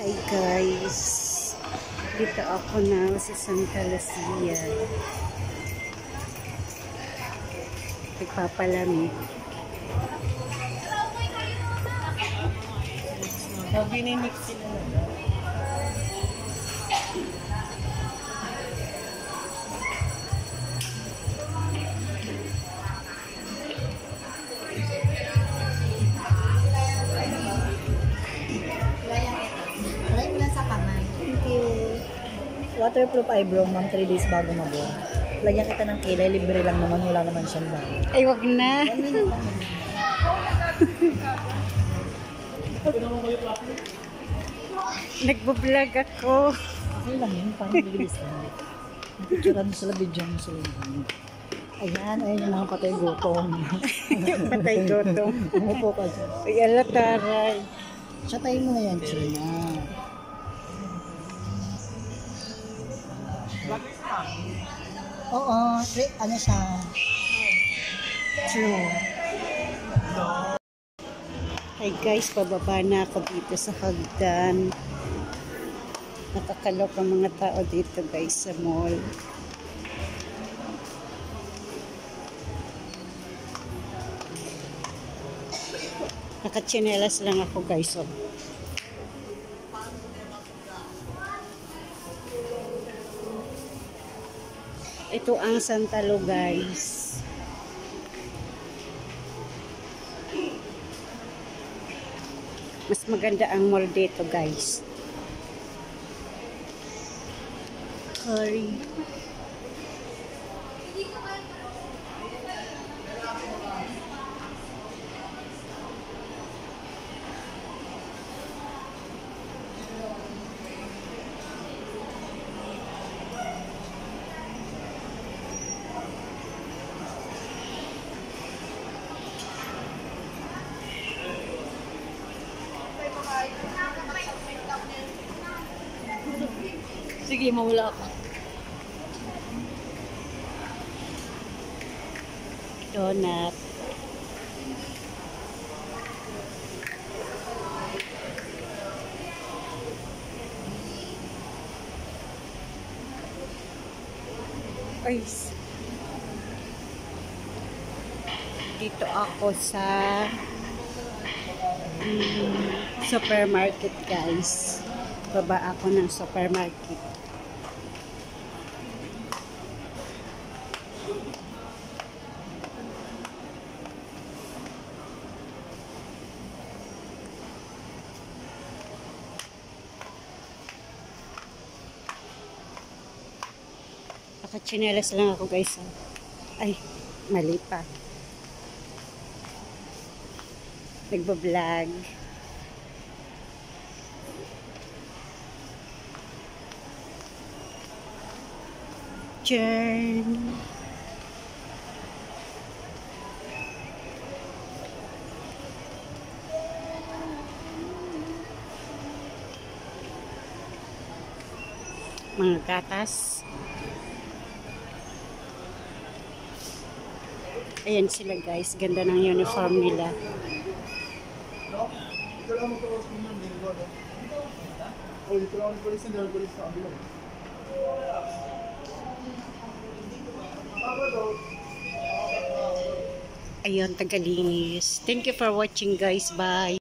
Hi guys, dito ako na sa Santa Lucia. Nagpapalamig. Nabinimix sila na. Waterproof eyebrow, ma'am, 3 days bago mag-buwan. Lagyan kita ng kilay, libre lang naman, wala naman siyang bago. Ay, wag na. Nagbo-vlog ako. Okay lang yun, parang bibilis lang. Picturean mo sila, video mo sila. Ayan, ayun yung mga patay gutom. Patay gutom. Umupo ka dyan. Ay, ala taray. Shatayin mo na yan, China. Oo, ano siya? True. Hi guys, pababa na ako dito sa hagdan. Nakakalok ang mga tao dito guys sa mall. Nakatsinelas lang ako guys. Oh. Ito ang Santa Lu guys. Mas maganda ang mall dito guys. Curry. Sige, mawala ka. Donut. Ay. Dito ako sa supermarket guys. Baba ako ng supermarket. Nakatsinelas lang ako guys. Ay, mali pa. Nagbablog. Churn. Mga gatas. Ayan sila guys, ganda ng uniform nila. Ayun, tagalinis. Thank you for watching guys. Bye.